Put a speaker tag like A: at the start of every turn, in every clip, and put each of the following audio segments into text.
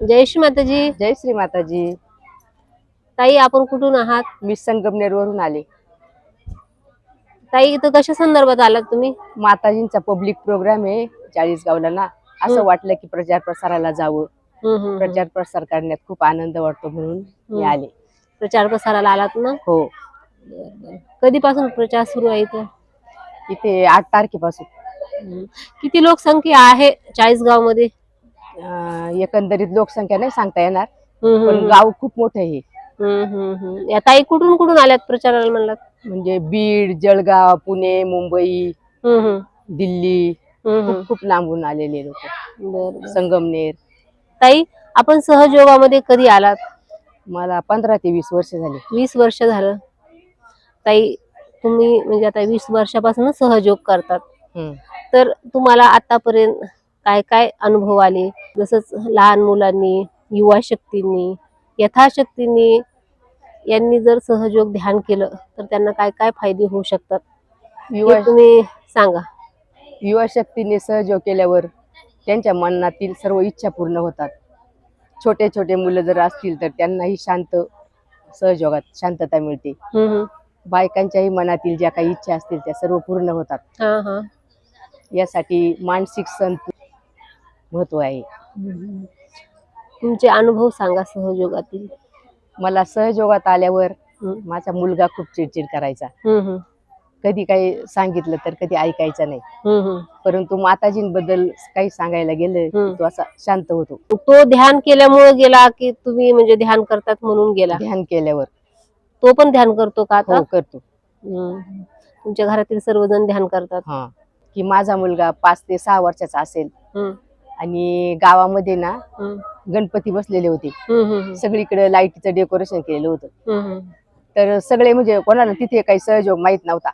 A: जय श्री माताजी.
B: जय श्री माताजी.
A: ताई, आपण कुठून आहात?
B: मी संगमनेर वरून आले.
A: ताई, इथं कशा संदर्भात आलात तुम्ही?
B: माताजींचा पब्लिक प्रोग्राम आहे चाळीसगावला ना, असं वाटलं की प्रचार प्रसाराला जावं. प्रचार प्रसार करण्यात खूप आनंद वाटतो म्हणून मी आले.
A: प्रचार प्रसाराला आलात ना?
B: हो.
A: कधीपासून प्रचार सुरू आहे इथं?
B: इथे 8 तारखेपासून.
A: किती लोकसंख्या आहे चाळीसगाव मध्ये?
B: एकंदरीत लोकसंख्या नाही सांगता येणार, पण गाव खूप मोठं आहे.
A: या ताई कुठून कुठून आल्यात प्रचाराला म्हणलात?
B: म्हणजे बीड, जळगाव, पुणे, मुंबई, दिल्ली, खूप लांबून आलेले लोक. संगमनेर.
A: ताई, आपण सहयोगामध्ये कधी आलात?
B: मला 15 ते 20 वर्ष झाले.
A: 20 वर्ष झालं. ताई, तुम्ही म्हणजे आता 20 वर्षापासून सहयोग करतात, तर तुम्हाला आतापर्यंत काय काय अनुभव आले? जसंच लहान मुलांनी, युवा शक्तींनी, यथाशक्तींनी यांनी जर सहयोग ध्यान केलं तर त्यांना काय काय फायदे होऊ शकतात, हे तुम्ही सांगा.
B: युवा शक्तीने सहयोग केल्यावर त्यांच्या मनातील सर्व इच्छा पूर्ण होतात. छोटे छोटे मुलं जर असतील तर त्यांनाही सहयोगात शांतता मिळते. बायकांच्याही मनातील ज्या काही इच्छा असतील त्या सर्व पूर्ण होतात. यासाठी मानसिक संतुलन महत्व आहे.
A: तुमचे अनुभव सांगा सहयोगातील.
B: मला सहयोगात आल्यावर माझा मुलगा खूप चिडचिड करायचा. कधी काही सांगितलं तर कधी ऐकायचं नाही, परंतु माताजींबद्दल काही सांगायला गेलं तो असा शांत होतो.
A: तो ध्यान केल्यामुळे गेला की तुम्ही म्हणजे ध्यान करतात म्हणून गेला?
B: ध्यान केल्यावर.
A: तो पण ध्यान करतो का आता?
B: हो, करतो.
A: तुमच्या घरातील सर्वजण ध्यान करतात?
B: की माझा मुलगा 5 ते 6 वर्षाचा असेल आणि गावामध्ये ना गणपती बसलेले होते. सगळीकडे लाईटीचं डेकोरेशन केलेलं होतं. तर सगळे म्हणजे कोणाला तिथे काही सहयोग माहित नव्हता.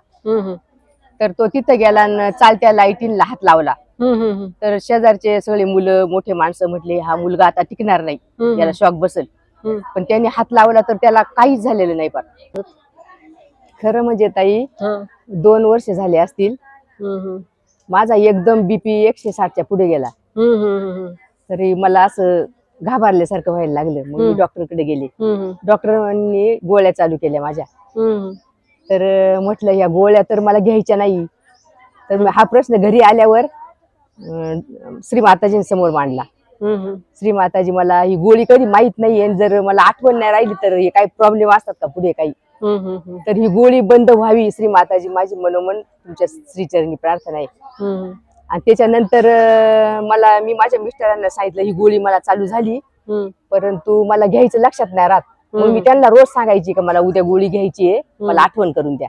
B: तर तो तिथे गेला आणि चालत्या लाईटींना हात लावला. तर शेजारचे सगळे मुलं, मोठे माणसं म्हटले हा मुलगा आता टिकणार नाही, याला शॉक बसेल. पण त्यांनी हात लावला तर त्याला काहीच झालेलं नाही. पण खरं म्हणजे ताई 2 वर्ष झाले असतील, माझा एकदम बीपी 160च्या पुढे गेला. तरी मला असं घाबरल्यासारखं व्हायला लागलं. मग मी डॉक्टरकडे गेले. डॉक्टरांनी गोळ्या चालू केल्या माझ्या. तर म्हटलं या गोळ्या तर मला घ्यायच्या नाही. तर हा प्रश्न घरी आल्यावर श्री माताजींसमोर मांडला. श्री माताजी, मला ही गोळी कधी माहित नाहीये, जर मला आठवण नाही राहिली तर हे काही प्रॉब्लेम असतात का पुढे काही, तर ही गोळी बंद व्हावी श्री माताजी, माझी मनोमन तुमच्या श्रीचरणी प्रार्थना आहे. आणि त्याच्यानंतर मी माझ्या मिस्टरांना सांगितलं ही गोळी मला चालू झाली, परंतु मला घ्यायचं लक्षात नाही राहत. मग मी त्यांना रोज सांगायची की मला उद्या गोळी घ्यायची आहे, मला आठवण करून द्या.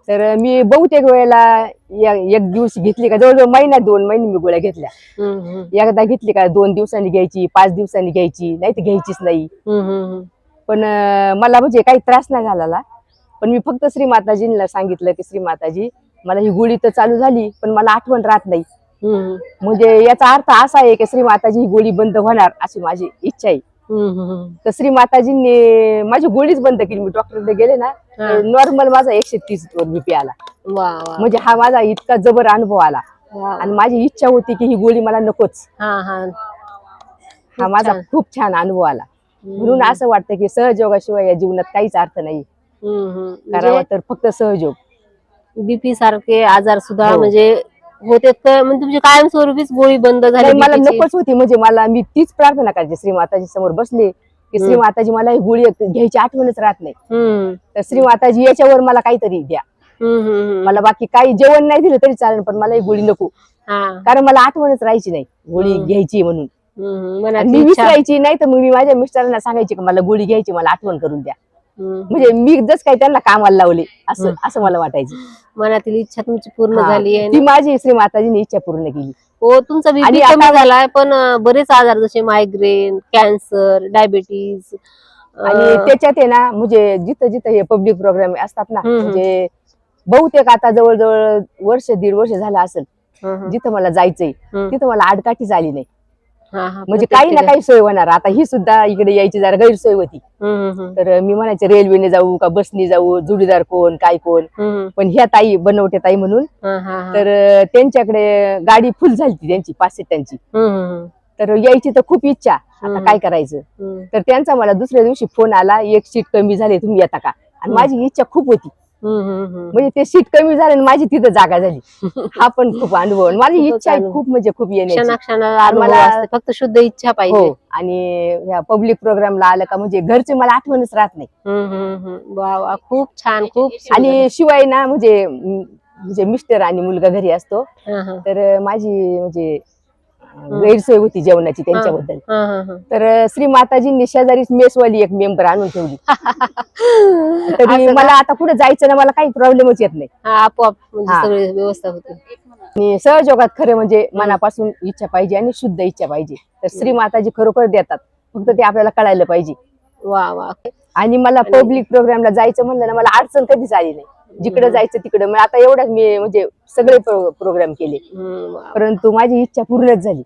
B: तर मी बहुतेक वेळेला एक दिवस घेतली का, जवळजवळ महिना 2 महिने मी गोळ्या घेतल्या. एकदा घेतली का 2 दिवसांनी घ्यायची, 5 दिवसांनी घ्यायची, नाही तर घ्यायचीच नाही. पण मला म्हणजे काही त्रास नाही झाला. पण मी फक्त श्री माताजींना सांगितलं की श्री माताजी, मला ही गोळी तर चालू झाली पण मला आठवण राहत नाही. म्हणजे याचा अर्थ असा आहे की श्री माताजी ही गोळी बंद होणार अशी माझी इच्छा आहे. तर श्री माताजींनी माझी गोळीच बंद केली. मी डॉक्टरकडे गेले ना, नॉर्मल माझा 130 वर बीपी आला. म्हणजे हा माझा इतका जबर अनुभव आला. आणि माझी इच्छा होती की ही गोळी मला नकोच. हा माझा खूप छान अनुभव आला. म्हणून असं वाटतं की सहयोगाशिवाय या जीवनात काहीच अर्थ नाही. करावा तर फक्त सहयोग.
A: बीपी सारखे आजार सुद्धा म्हणजे होते, म्हणजे तुमची कायमस्वरूपीच गोळी बंद झाली?
B: मला नकोच होती. म्हणजे मी तीच प्रार्थना करायची श्री माताजी समोर बसले की श्री माताजी, मला ही गोळी घ्यायची आठवणच राहत नाही. तर श्री माताजी याच्यावर मला काहीतरी द्या. मला बाकी काही जेवण नाही दिलं तरी चालेल, पण मला ही गोळी नको. कारण मला आठवणच राहायची नाही गोळी घ्यायची म्हणून. मी विसरायची नाही, तर मी माझ्या मिस्टरांना सांगायची की मला गोळी घ्यायची, मला आठवण करून द्या. म्हणजे मी जस काही त्यांना कामाला लावले असं मला वाटायचं.
A: मनातील इच्छा तुमची पूर्ण झाली आहे,
B: ती माझी श्री माताजींनी इच्छा पूर्ण केली.
A: हो, तुमचा बीपी कमी झालाय, पण बरेच आजार जसे मायग्रेन, कॅन्सर, डायबिटीज
B: आणि त्याच्यात आहे ना, म्हणजे जिथं जिथं हे पब्लिक प्रोग्राम असतात ना, म्हणजे बहुतेक आता जवळजवळ 1.5 वर्ष झालं असेल, जिथं मला जायचंय तिथं मला आडकाठीच आली नाही. म्हणजे काही ना काही सोय होणार. आता ही सुद्धा इकडे यायची जरा गैरसोय होती. तर मी म्हणायचे रेल्वेने जाऊ का बसने जाऊ, जोडीदार कोण काय कोण. पण ह्या ताई, बनवटे ताई म्हणून, तर त्यांच्याकडे गाडी फुल झाली त्यांची 5 सीटांची. तर यायची तर खूप इच्छा, आता काय करायचं. तर त्यांचा मला दुसऱ्या दिवशी फोन आला, एक सीट कमी झाली, तुम्ही येता का. आणि माझी इच्छा खूप होती, म्हणजे ते सीट कमी झालं आणि माझी तिथं जागा झाली. हा पण खूप अनुभव. आणि माझी इच्छा आहे खूप, म्हणजे खूप येण्याची.
A: क्षणाक्षणाला अनुभव असते, फक्त शुद्ध इच्छा पाहिजे.
B: आणि ह्या पब्लिक प्रोग्रामला आलं का म्हणजे घरचे मला आठवणच राहत नाही.
A: वा वा, खूप छान, खूप सुंदर.
B: आणि शिवाय ना म्हणजे मिस्टर आणि मुलगा घरी असतो, तर माझी म्हणजे गैरसोय होती जेवणाची त्यांच्याबद्दल. तर श्री माताजींनी शेजारीच मेसवाली एक मेंबर आणून ठेवली. तरी मला आता कुठे जायचं ना, मला काही प्रॉब्लेमच येत नाही.
A: आपोआप म्हणजे सगळी व्यवस्था होते.
B: आणि सहयोगात खरं म्हणजे मनापासून इच्छा पाहिजे आणि शुद्ध इच्छा पाहिजे, तर श्री माताजी खरोखर देतात, फक्त ते आपल्याला कळायला पाहिजे.
A: वा वा.
B: आणि मला पब्लिक प्रोग्रामला जायचं म्हणलं ना, मला अडचण कधीच आली नाही. जिकडे जायचं तिकडे. मग आता एवढ्याच मी म्हणजे सगळे प्रोग्राम केले, परंतु माझी इच्छा पूर्णच झाली.